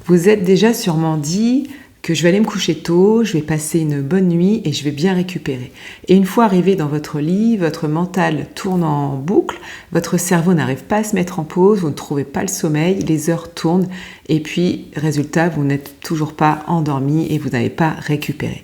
Vous êtes déjà sûrement dit que je vais aller me coucher tôt, je vais passer une bonne nuit et je vais bien récupérer. Et une fois arrivé dans votre lit, votre mental tourne en boucle, votre cerveau n'arrive pas à se mettre en pause, vous ne trouvez pas le sommeil, les heures tournent et puis, résultat, vous n'êtes toujours pas endormi et vous n'avez pas récupéré.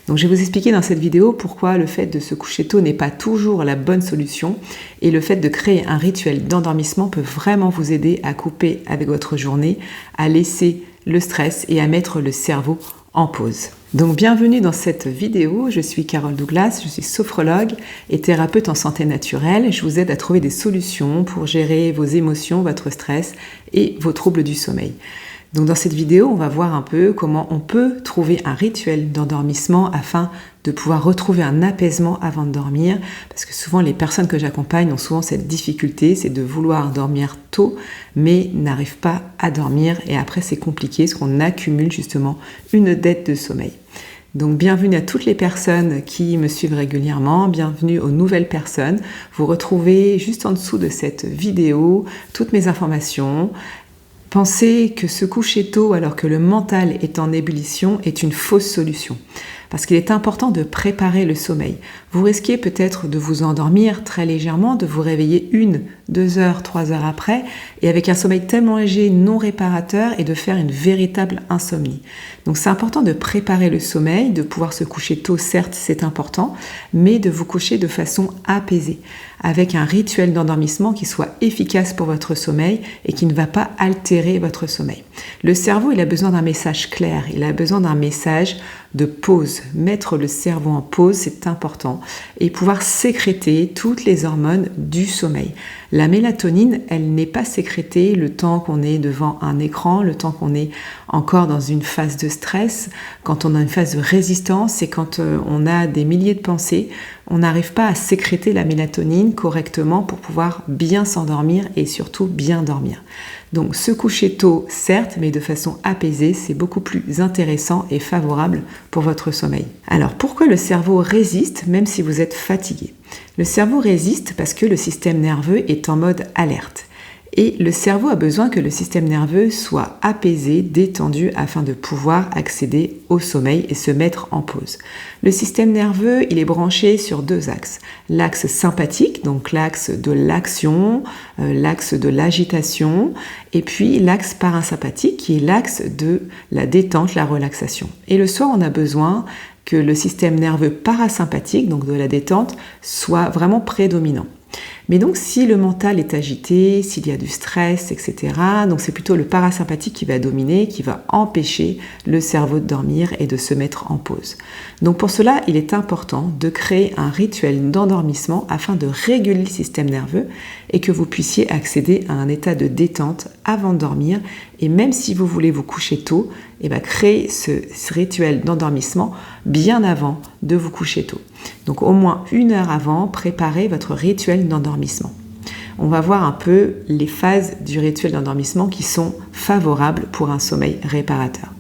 Donc je vais vous expliquer dans cette vidéo pourquoi le fait de se coucher tôt n'est pas toujours la bonne solution et le fait de créer un rituel d'endormissement peut vraiment vous aider à couper avec votre journée, à laisser le stress et à mettre le cerveau en pause. Donc bienvenue dans cette vidéo, je suis Carole Douglas, je suis sophrologue et thérapeute en santé naturelle. Je vous aide à trouver des solutions pour gérer vos émotions, votre stress et vos troubles du sommeil. Donc dans cette vidéo, on va voir un peu comment on peut trouver un rituel d'endormissement afin de pouvoir retrouver un apaisement avant de dormir, parce que souvent les personnes que j'accompagne ont souvent cette difficulté, c'est de vouloir dormir tôt, mais n'arrivent pas à dormir et après c'est compliqué parce qu'on accumule justement une dette de sommeil. Donc bienvenue à toutes les personnes qui me suivent régulièrement, bienvenue aux nouvelles personnes. Vous retrouvez juste en dessous de cette vidéo toutes mes informations. Pensez que se coucher tôt alors que le mental est en ébullition est une fausse solution. Parce qu'il est important de préparer le sommeil. Vous risquez peut-être de vous endormir très légèrement, de vous réveiller 1, 2 heures, 3 heures après, et avec un sommeil tellement léger, non réparateur, et de faire une véritable insomnie. Donc c'est important de préparer le sommeil, de pouvoir se coucher tôt, certes c'est important, mais de vous coucher de façon apaisée, avec un rituel d'endormissement qui soit efficace pour votre sommeil et qui ne va pas altérer votre sommeil. Le cerveau, il a besoin d'un message clair, il a besoin d'un message de pause. Mettre le cerveau en pause, c'est important. Et pouvoir sécréter toutes les hormones du sommeil. La mélatonine, elle n'est pas sécrétée le temps qu'on est devant un écran, le temps qu'on est encore dans une phase de stress, quand on a une phase de résistance et quand on a des milliers de pensées, on n'arrive pas à sécréter la mélatonine correctement pour pouvoir bien s'endormir et surtout bien dormir. Donc se coucher tôt, certes, mais de façon apaisée, c'est beaucoup plus intéressant et favorable pour votre sommeil. Alors pourquoi le cerveau résiste même si vous êtes fatigué ? Le cerveau résiste parce que le système nerveux est en mode alerte. Et le cerveau a besoin que le système nerveux soit apaisé, détendu afin de pouvoir accéder au sommeil et se mettre en pause. Le système nerveux, il est branché sur 2 axes. L'axe sympathique, donc l'axe de l'action, l'axe de l'agitation, et puis l'axe parasympathique qui est l'axe de la détente, la relaxation. Et le soir, on a besoin que le système nerveux parasympathique, donc de la détente, soit vraiment prédominant. Mais donc si le mental est agité, s'il y a du stress, etc., donc c'est plutôt le parasympathique qui va dominer, qui va empêcher le cerveau de dormir et de se mettre en pause. Donc pour cela, il est important de créer un rituel d'endormissement afin de réguler le système nerveux et que vous puissiez accéder à un état de détente avant de dormir. Et même si vous voulez vous coucher tôt, créez ce rituel d'endormissement bien avant de vous coucher tôt. Donc au moins 1 heure avant, préparez votre rituel d'endormissement. On va voir un peu les phases du rituel d'endormissement qui sont favorables pour un sommeil réparateur.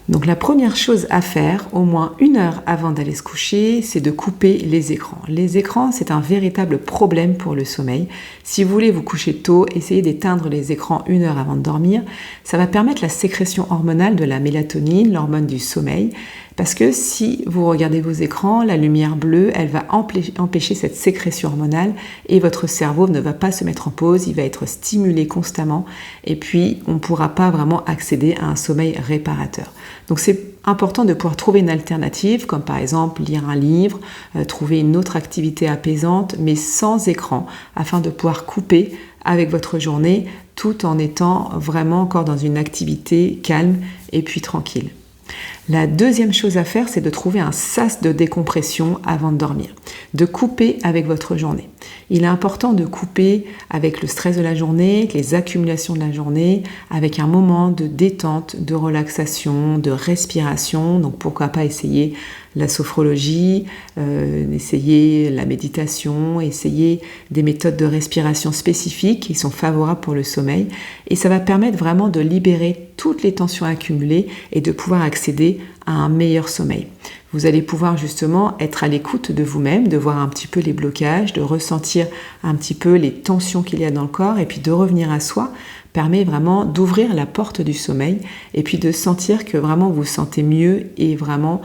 Donc la première chose à faire, au moins 1 heure avant d'aller se coucher, c'est de couper les écrans. Les écrans, c'est un véritable problème pour le sommeil. Si vous voulez vous coucher tôt, essayez d'éteindre les écrans 1 heure avant de dormir. Ça va permettre la sécrétion hormonale de la mélatonine, l'hormone du sommeil. Parce que si vous regardez vos écrans, la lumière bleue, elle va empêcher cette sécrétion hormonale et votre cerveau ne va pas se mettre en pause, il va être stimulé constamment et puis on ne pourra pas vraiment accéder à un sommeil réparateur. Donc c'est important de pouvoir trouver une alternative, comme par exemple lire un livre, trouver une autre activité apaisante, mais sans écran, afin de pouvoir couper avec votre journée tout en étant vraiment encore dans une activité calme et puis tranquille. La deuxième chose à faire, c'est de trouver un sas de décompression avant de dormir, de couper avec votre journée. Il est important de couper avec le stress de la journée, avec les accumulations de la journée, avec un moment de détente, de relaxation, de respiration. Donc pourquoi pas essayer la sophrologie, essayer la méditation, essayer des méthodes de respiration spécifiques qui sont favorables pour le sommeil. Et ça va permettre vraiment de libérer toutes les tensions accumulées et de pouvoir accéder à un meilleur sommeil. Vous allez pouvoir justement être à l'écoute de vous-même, de voir un petit peu les blocages, de ressentir un petit peu les tensions qu'il y a dans le corps et puis de revenir à soi permet vraiment d'ouvrir la porte du sommeil et puis de sentir que vraiment vous vous sentez mieux et vraiment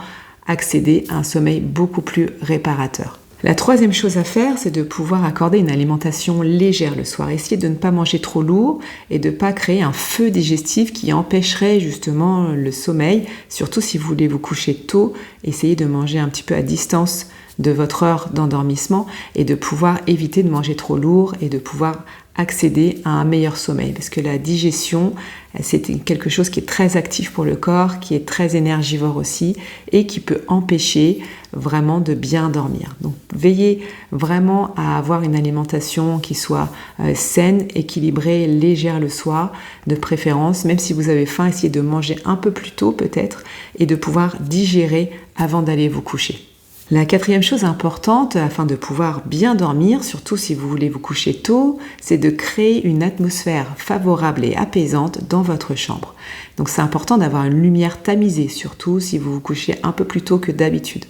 accéder à un sommeil beaucoup plus réparateur. La troisième chose à faire, c'est de pouvoir accorder une alimentation légère le soir. Essayez de ne pas manger trop lourd et de ne pas créer un feu digestif qui empêcherait justement le sommeil. Surtout si vous voulez vous coucher tôt, essayez de manger un petit peu à distance de votre heure d'endormissement et de pouvoir éviter de manger trop lourd et de pouvoir accéder à un meilleur sommeil. Parce que la digestion, c'est quelque chose qui est très actif pour le corps, qui est très énergivore aussi et qui peut empêcher vraiment de bien dormir. Donc veillez vraiment à avoir une alimentation qui soit saine, équilibrée, légère le soir, de préférence. Même si vous avez faim, essayez de manger un peu plus tôt peut-être et de pouvoir digérer avant d'aller vous coucher. La quatrième chose importante afin de pouvoir bien dormir, surtout si vous voulez vous coucher tôt, c'est de créer une atmosphère favorable et apaisante dans votre chambre. Donc c'est important d'avoir une lumière tamisée, surtout si vous vous couchez un peu plus tôt que d'habitude.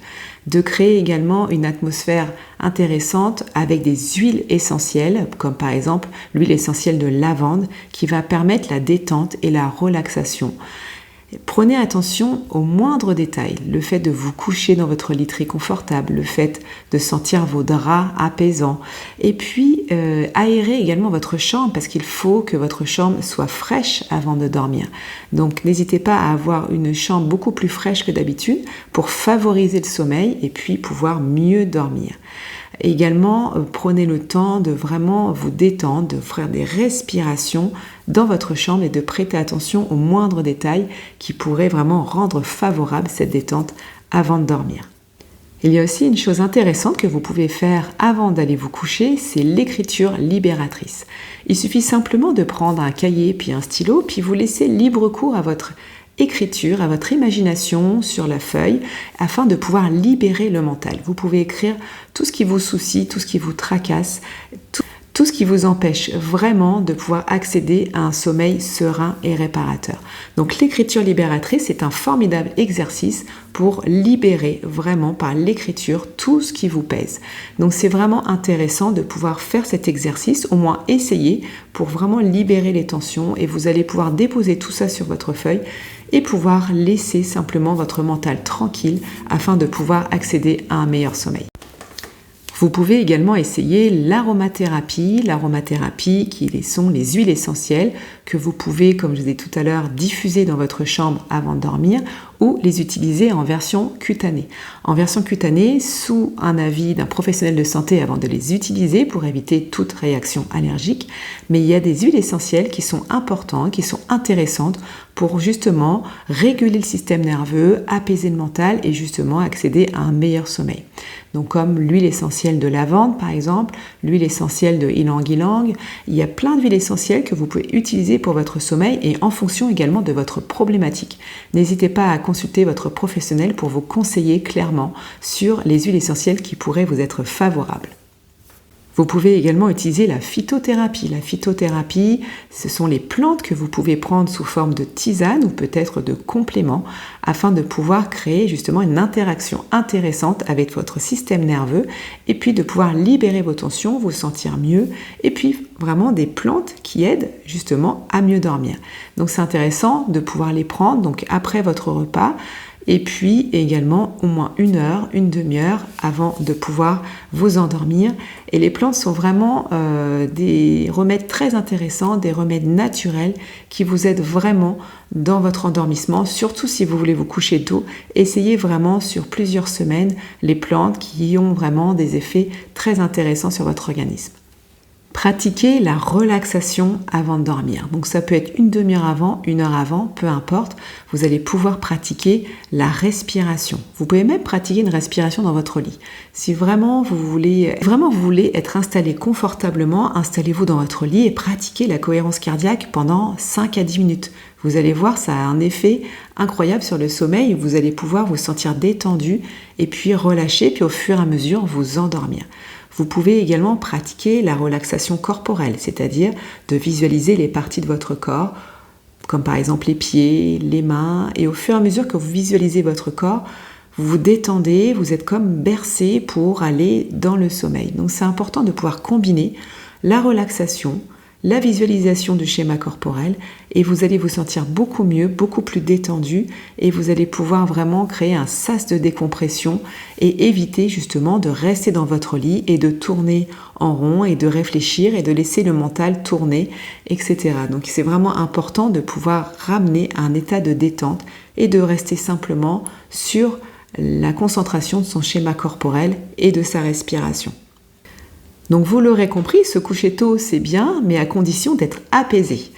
De créer également une atmosphère intéressante avec des huiles essentielles, comme par exemple l'huile essentielle de lavande qui va permettre la détente et la relaxation. Prenez attention aux moindres détails, le fait de vous coucher dans votre lit très confortable, le fait de sentir vos draps apaisants et puis aérez également votre chambre parce qu'il faut que votre chambre soit fraîche avant de dormir. Donc n'hésitez pas à avoir une chambre beaucoup plus fraîche que d'habitude pour favoriser le sommeil et puis pouvoir mieux dormir. Également, prenez le temps de vraiment vous détendre, de faire des respirations dans votre chambre et de prêter attention aux moindres détails qui pourraient vraiment rendre favorable cette détente avant de dormir. Il y a aussi une chose intéressante que vous pouvez faire avant d'aller vous coucher, c'est l'écriture libératrice. Il suffit simplement de prendre un cahier puis un stylo, puis vous laissez libre cours à votre écriture, à votre imagination sur la feuille afin de pouvoir libérer le mental. Vous pouvez écrire tout ce qui vous soucie, tout ce qui vous tracasse, tout ce qui vous empêche vraiment de pouvoir accéder à un sommeil serein et réparateur. Donc l'écriture libératrice est un formidable exercice pour libérer vraiment par l'écriture tout ce qui vous pèse. Donc c'est vraiment intéressant de pouvoir faire cet exercice, au moins essayer pour vraiment libérer les tensions et vous allez pouvoir déposer tout ça sur votre feuille et pouvoir laisser simplement votre mental tranquille afin de pouvoir accéder à un meilleur sommeil. Vous pouvez également essayer l'aromathérapie. L'aromathérapie qui sont les huiles essentielles que vous pouvez, comme je vous ai dit tout à l'heure, diffuser dans votre chambre avant de dormir ou les utiliser en version cutanée. En version cutanée, sous un avis d'un professionnel de santé avant de les utiliser pour éviter toute réaction allergique. Mais il y a des huiles essentielles qui sont importantes, qui sont intéressantes pour justement réguler le système nerveux, apaiser le mental et justement accéder à un meilleur sommeil. Donc comme l'huile essentielle de lavande par exemple, l'huile essentielle de ylang-ylang, il y a plein d'huiles essentielles que vous pouvez utiliser pour votre sommeil et en fonction également de votre problématique. N'hésitez pas à consulter votre professionnel pour vous conseiller clairement sur les huiles essentielles qui pourraient vous être favorables. Vous pouvez également utiliser la phytothérapie. La phytothérapie, ce sont les plantes que vous pouvez prendre sous forme de tisane ou peut-être de compléments afin de pouvoir créer justement une interaction intéressante avec votre système nerveux et puis de pouvoir libérer vos tensions, vous sentir mieux et puis vraiment des plantes qui aident justement à mieux dormir. Donc c'est intéressant de pouvoir les prendre donc après votre repas et puis également au moins une heure, une demi-heure avant de pouvoir vous endormir. Et les plantes sont vraiment des remèdes très intéressants, des remèdes naturels qui vous aident vraiment dans votre endormissement, surtout si vous voulez vous coucher tôt. Essayez vraiment sur plusieurs semaines les plantes qui ont vraiment des effets très intéressants sur votre organisme. Pratiquez la relaxation avant de dormir. Donc ça peut être une demi-heure avant, une heure avant, peu importe. Vous allez pouvoir pratiquer la respiration. Vous pouvez même pratiquer une respiration dans votre lit. Si vraiment vous voulez être installé confortablement, installez-vous dans votre lit et pratiquez la cohérence cardiaque pendant 5 à 10 minutes. Vous allez voir, ça a un effet incroyable sur le sommeil. Vous allez pouvoir vous sentir détendu et puis relâcher, puis au fur et à mesure vous endormir. Vous pouvez également pratiquer la relaxation corporelle, c'est-à-dire de visualiser les parties de votre corps, comme par exemple les pieds, les mains, et au fur et à mesure que vous visualisez votre corps, vous vous détendez, vous êtes comme bercé pour aller dans le sommeil. Donc c'est important de pouvoir combiner la relaxation la visualisation du schéma corporel et vous allez vous sentir beaucoup mieux, beaucoup plus détendu et vous allez pouvoir vraiment créer un sas de décompression et éviter justement de rester dans votre lit et de tourner en rond et de réfléchir et de laisser le mental tourner, etc. Donc c'est vraiment important de pouvoir ramener à un état de détente et de rester simplement sur la concentration de son schéma corporel et de sa respiration. Donc vous l'aurez compris, se coucher tôt c'est bien, mais à condition d'être apaisé,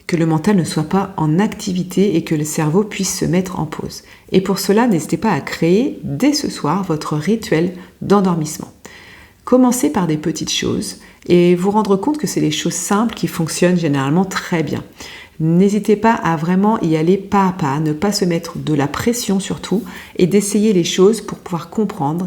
que le mental ne soit pas en activité et que le cerveau puisse se mettre en pause. Et pour cela, n'hésitez pas à créer dès ce soir votre rituel d'endormissement. Commencez par des petites choses et vous rendre compte que c'est des choses simples qui fonctionnent généralement très bien. N'hésitez pas à vraiment y aller pas à pas, ne pas se mettre de la pression surtout et d'essayer les choses pour pouvoir comprendre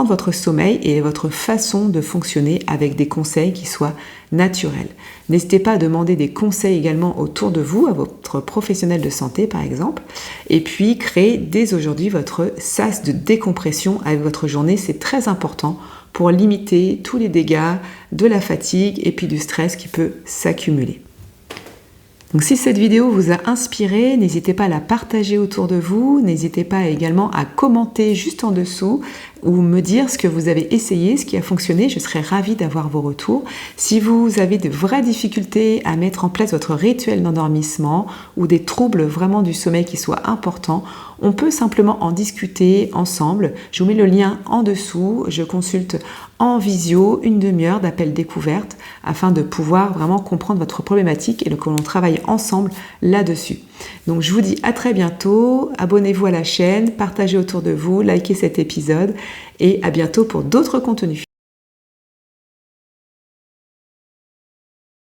votre sommeil et votre façon de fonctionner avec des conseils qui soient naturels. N'hésitez pas à demander des conseils également autour de vous, à votre professionnel de santé par exemple, et puis créez dès aujourd'hui votre sas de décompression avec votre journée, c'est très important pour limiter tous les dégâts de la fatigue et puis du stress qui peut s'accumuler. Donc si cette vidéo vous a inspiré, n'hésitez pas à la partager autour de vous, n'hésitez pas également à commenter juste en dessous ou me dire ce que vous avez essayé, ce qui a fonctionné, je serais ravie d'avoir vos retours. Si vous avez de vraies difficultés à mettre en place votre rituel d'endormissement ou des troubles vraiment du sommeil qui soient importants, on peut simplement en discuter ensemble. Je vous mets le lien en dessous, je consulte en visio une demi-heure d'appel découverte afin de pouvoir vraiment comprendre votre problématique et que l'on travaille ensemble là-dessus. Donc je vous dis à très bientôt, abonnez-vous à la chaîne, partagez autour de vous, likez cet épisode et à bientôt pour d'autres contenus.